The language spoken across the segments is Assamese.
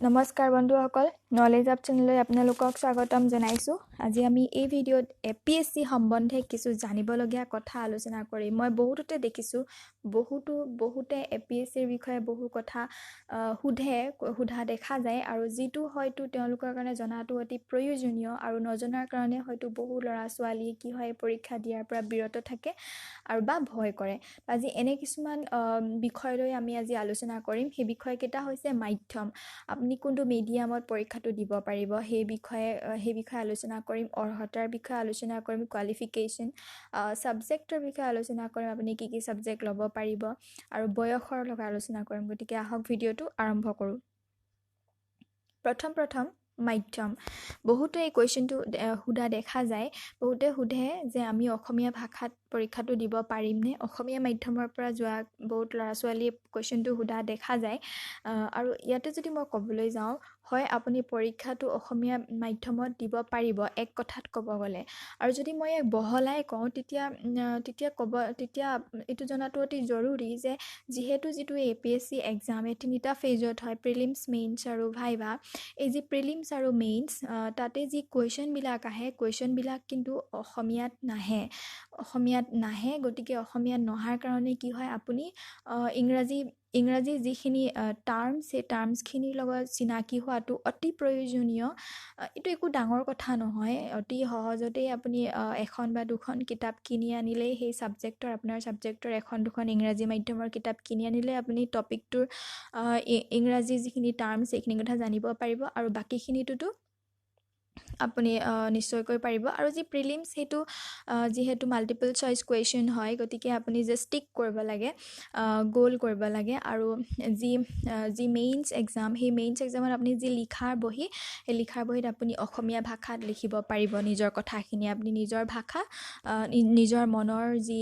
নমস্কাৰ বন্ধুসকল নলেজ আপ চেনেললৈ আপোনালোকক স্বাগতম জনাইছোঁ। আজি আমি এই ভিডিঅ'ত APSC সম্বন্ধে কিছু জানিবলগীয়া কথা আলোচনা কৰিম। মই বহুততে দেখিছোঁ বহুতে APSCৰ বিষয়ে বহু কথা সোধা দেখা যায় আৰু যিটো হয়তো তেওঁলোকৰ কাৰণে জনাটো অতি প্ৰয়োজনীয় আৰু নজনাৰ কাৰণে হয়তো বহু ল'ৰা ছোৱালীয়ে কি হয় পৰীক্ষা দিয়াৰ পৰা বিৰত থাকে আৰু বা ভয় কৰে। আজি এনে কিছুমান বিষয় লৈ আমি আজি আলোচনা কৰিম। সেই বিষয়কেইটা হৈছে মাধ্যম। আপুনি কোনটো মিডিয়ামত পৰীক্ষাটো দিব পাৰিব সেই বিষয়ে আলোচনা কৰিম। অৰ্হতাৰ বিষয়ে আলোচনা কৰিম, কোৱালিফিকেশ্যন, ছাবজেক্টৰ বিষয়ে আলোচনা কৰিম, আপুনি কি কি ছাবজেক্ট ল'ব পাৰিব আৰু বয়সৰ লগত আলোচনা কৰিম। গতিকে আহক ভিডিঅ'টো আৰম্ভ কৰোঁ। প্ৰথম মাধ্যম। বহুতে এই কুৱেশ্যনটো সোধা দেখা যায়। বহুতে সোধে যে আমি অসমীয়া ভাষাত পৰীক্ষাটো দিব পাৰিমনে? অসমীয়া মাধ্যমৰ পৰা যোৱা বহুত ল'ৰা ছোৱালীয়ে কুৱেশ্যনটো সোধা দেখা যায়। আৰু ইয়াতে যদি মই ক'বলৈ যাওঁ, হয় আপুনি পৰীক্ষাটো অসমীয়া মাধ্যমত দিব পাৰিব এক কথাত ক'ব গ'লে। আৰু যদি মই এক বহলাই কওঁ তেতিয়া এইটো জনাটো অতি জৰুৰী যে যিটো APSC এক্সাম এই তিনিটা ফেজত হয়, প্ৰিলিমছ, মেইনছ আৰু ভাইভা। এই যি প্ৰিলিমছ আৰু মেইনছ তাতে যি কুৱেশ্যনবিলাক আহে, কুৱেশ্যনবিলাক কিন্তু অসমীয়াত নাহে। গতিকে অসমীয়াত নহাৰ কাৰণে কি হয়, আপুনি ইংৰাজী যিখিনি টাৰ্মছ, সেই টাৰ্মছখিনিৰ লগত চিনাকি হোৱাটো অতি প্ৰয়োজনীয়। এইটো একো ডাঙৰ কথা নহয়। অতি সহজতেই আপুনি এখন বা দুখন কিতাপ কিনি আনিলেই সেই আপোনাৰ ছাবজেক্টৰ এখন দুখন ইংৰাজী মাধ্যমৰ কিতাপ কিনি আনিলে আপুনি টপিকটোৰ ইংৰাজী যিখিনি টাৰ্মছ সেইখিনি কথা জানিব পাৰিব আৰু বাকীখিনিটোতো আপুনি নিশ্চয়কৈ পাৰিব। আৰু যি প্ৰিলিমছ সেইটো যিহেতু মাল্টিপল চইচ কুৱেশ্যন হয়, গতিকে আপুনি যে ষ্টিক কৰিব লাগে, গ'ল কৰিব লাগে। আৰু যি মেইনছ এক্সাম, সেই মেইনছ এক্সামত আপুনি যি লিখাৰ বহী, সেই লিখাৰ বহীত আপুনি অসমীয়া ভাষাত লিখিব পাৰিব নিজৰ কথাখিনি। আপুনি নিজৰ ভাষা, নিজৰ মনৰ যি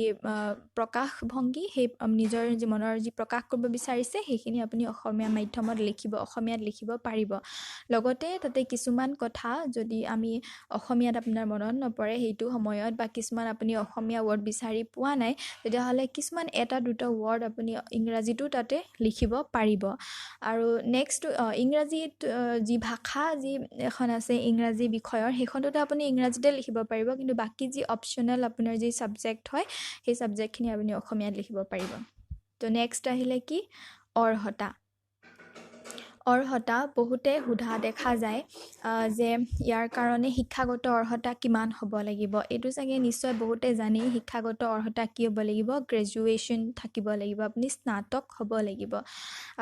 প্ৰকাশভংগী, সেই নিজৰ যি মনৰ যি প্ৰকাশ কৰিব বিচাৰিছে সেইখিনি আপুনি অসমীয়া মাধ্যমত অসমীয়াত লিখিব পাৰিব। লগতে তাতে কিছুমান কথা যদি আমি অসমীয়াত আপোনাৰ মনত নপৰে সেইটো সময়ত, বা কিছুমান আপুনি অসমীয়া ৱৰ্ড বিচাৰি পোৱা নাই, তেতিয়াহ'লে কিছুমান এটা দুটা ৱৰ্ড আপুনি ইংৰাজীটো তাতে লিখিব পাৰিব। আৰু নেক্সট ইংৰাজীত যি ভাষা যি এখন আছে ইংৰাজী বিষয়ৰ, সেইখনতো আপুনি ইংৰাজীতে লিখিব পাৰিব, কিন্তু বাকী যি অপশ্যনেল আপোনাৰ যি ছাবজেক্ট হয় সেই ছাবজেক্টখিনি আপুনি অসমীয়াত লিখিব পাৰিব। তো নেক্সট আহিলে কি অৰ্হতা। বহুতে সোধা দেখা যায় যে ইয়াৰ কাৰণে শিক্ষাগত অৰ্হতা কিমান হ'ব লাগিব। এইটো চাগে নিশ্চয় বহুতে জানেই। শিক্ষাগত অৰ্হতা কি হ'ব লাগিব? গ্ৰেজুৱেশ্যন থাকিব লাগিব, আপুনি স্নাতক হ'ব লাগিব,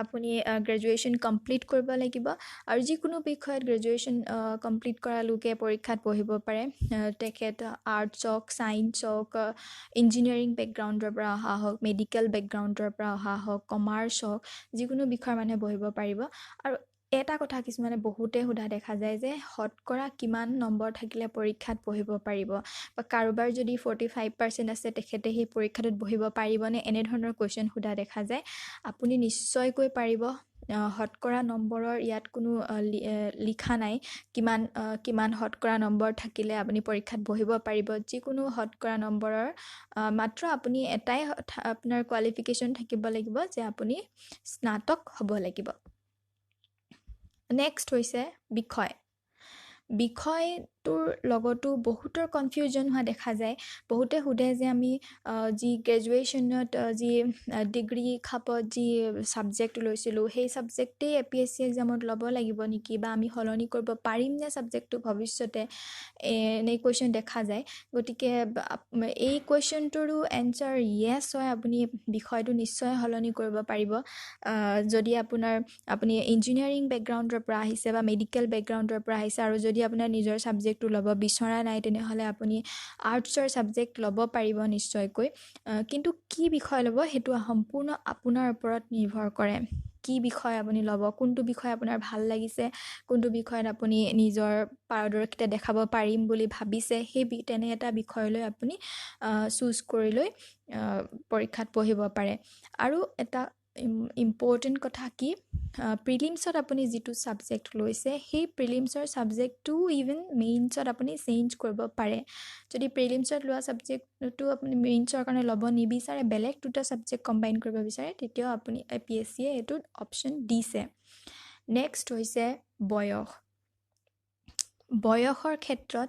আপুনি গ্ৰেজুৱেশ্যন কমপ্লিট কৰিব লাগিব। আৰু যিকোনো বিষয়ত গ্ৰেজুৱেশ্যন কমপ্লিট কৰা লোকে পৰীক্ষাত বহিব পাৰে। তেখেত আৰ্টছ হওক, ছায়েন্স হওক, ইঞ্জিনিয়াৰিং বেকগ্ৰাউণ্ডৰ পৰা অহা হওক, মেডিকেল বেকগ্ৰাউণ্ডৰ পৰা অহা হওক, কমাৰ্চ হওক, যিকোনো বিষয়ৰ মানুহে বহিব পাৰিব। আৰু এটা কথা কিছুমানে বহুতে সোধা দেখা যায় যে শতকৰা কিমান নম্বৰ থাকিলে পৰীক্ষাত বহিব পাৰিব, বা কাৰোবাৰ যদি 45% আছে তেখেতে সেই পৰীক্ষাটোত বহিব পাৰিবনে? এনেধৰণৰ কুৱেশ্যন সোধা দেখা যায়। আপুনি নিশ্চয়কৈ পাৰিব। শতকৰা নম্বৰৰ ইয়াত কোনো লিখা নাই কিমান শতকৰা নম্বৰ থাকিলে আপুনি পৰীক্ষাত বহিব পাৰিব। যিকোনো শতকৰা নম্বৰৰ মাত্ৰ আপুনি এটাই আপোনাৰ কোৱালিফিকেশ্যন থাকিব লাগিব যে আপুনি স্নাতক হ'ব লাগিব। নেক্সট হৈছে বিষয়টোৰ লগতো বহুতৰ কনফিউজন হোৱা দেখা যায়। বহুতে সোধে যে আমি যি গ্ৰেজুৱেশ্যনত যি ডিগ্ৰী খাপত যি ছাবজেক্ট লৈছিলোঁ সেই ছাবজেক্টেই APSC এক্সামত ল'ব লাগিব নেকি, বা আমি সলনি কৰিব পাৰিমনে ছাবজেক্টটো ভৱিষ্যতে? এনে কুৱেশ্যন দেখা যায়। গতিকে এই কুৱেশ্যনটোৰো এনচাৰ য়েছ হয়, আপুনি বিষয়টো নিশ্চয় সলনি কৰিব পাৰিব। যদি আপুনি ইঞ্জিনিয়াৰিং বেকগ্ৰাউণ্ডৰ পৰা আহিছে বা মেডিকেল বেকগ্ৰাউণ্ডৰ পৰা আহিছে, আৰু যদি আপোনাৰ নিজৰ ছাবজেক্টটো ল'ব বিচৰা নাই, তেনেহ'লে আপুনি আৰ্টছৰ ছাবজেক্ট ল'ব পাৰিব নিশ্চয়কৈ। কিন্তু কি বিষয় ল'ব সেইটো সম্পূৰ্ণ আপোনাৰ ওপৰত নিৰ্ভৰ কৰে। কি বিষয় আপুনি ল'ব, কোনটো বিষয় আপোনাৰ ভাল লাগিছে, কোনটো বিষয়ত আপুনি নিজৰ পাৰদৰ্শিতা দেখাব পাৰিম বুলি ভাবিছে, তেনে এটা বিষয়লৈ আপুনি চুজ কৰি লৈ পৰীক্ষাত পঢ়িব পাৰে। আৰু এটা ইম্পৰ্টেণ্ট কথা কি, প্ৰিলিমছত আপুনি যিটো ছাবজেক্ট লৈছে সেই প্ৰিলিমছৰ ছাবজেক্টটো ইভেন মেইনছত আপুনি চেঞ্জ কৰিব পাৰে। যদি প্ৰিলিমছত লোৱা ছাবজেক্টটো আপুনি মেইনছৰ কাৰণে ল'ব নিবিচাৰে, বেলেগ দুটা ছাবজেক্ট কম্বাইন কৰিব বিচাৰে, তেতিয়াও আপুনি APSCয়ে এইটোত অপশ্যন দিছে। নেক্সট হৈছে বয়স বয়সৰ ক্ষেত্ৰত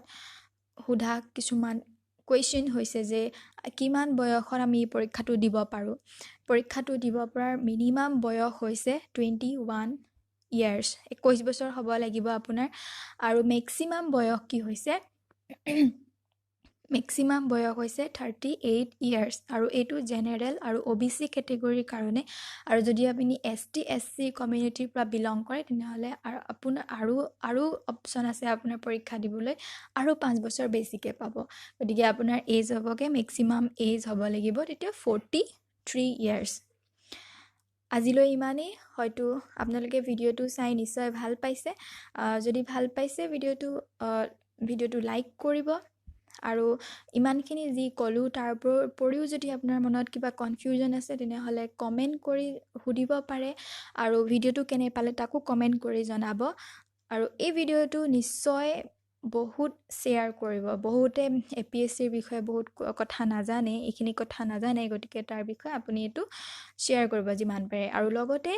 সোধা কিছুমান কুৱেশ্যন হৈছে যে কিমান বয়সত আমি পৰীক্ষাটো দিব পাৰোঁ পৰীক্ষাটো দিব পৰাৰ মিনিমাম বয়স হৈছে 21 ইয়াৰ্ছ 21 বছৰ হ'ব লাগিব আপোনাৰ আৰু মেক্সিমাম বয়স কি হৈছে মেক্সিমাম বয়স হৈছে 38 ইয়াৰ্ছ আৰু এইটো জেনেৰেল আৰু OBC কেটেগৰীৰ কাৰণে আৰু যদি আপুনি ST SC কমিউনিটিৰ পৰা বিলং কৰে তেনেহ'লে আৰু আপোনাৰ আৰু অপশ্যন আছে আপোনাৰ পৰীক্ষা দিবলৈ আৰু 5 বছৰ বেছিকৈ পাব গতিকে আপোনাৰ এজ হ'বগৈ মেক্সিমাম এজ হ'ব লাগিব তেতিয়া 43 ইয়াৰ্ছ আজিলৈ ইমানেই হয়তো আপোনালোকে ভিডিঅ'টো চাই নিশ্চয় ভাল পাইছে যদি ভাল পাইছে ভিডিঅ'টো লাইক কৰিব আৰু ইমানখিনি যি ক'লোঁ তাৰ উপৰিও যদি আপোনাৰ মনত কিবা কনফিউজন আছে তেনেহ'লে কমেণ্ট কৰি সুধিব পাৰে আৰু ভিডিঅ'টো কেনে পালে তাকো কমেণ্ট কৰি জনাব আৰু এই ভিডিঅ'টো নিশ্চয় বহুত শ্বেয়াৰ কৰিব বহুতে APSCৰ বিষয়ে বহুত কথা নাজানে এইখিনি কথা নাজানে গতিকে তাৰ বিষয়ে আপুনি এইটো শ্বেয়াৰ কৰিব যিমান পাৰে আৰু লগতে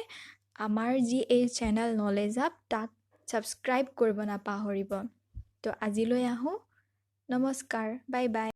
আমাৰ যি এই চেনেল নলেজ হাব তাক ছাবস্ক্ৰাইব কৰিব নাপাহৰিব তো আজিলৈ আহোঁ নমস্কাৰ বাই বাই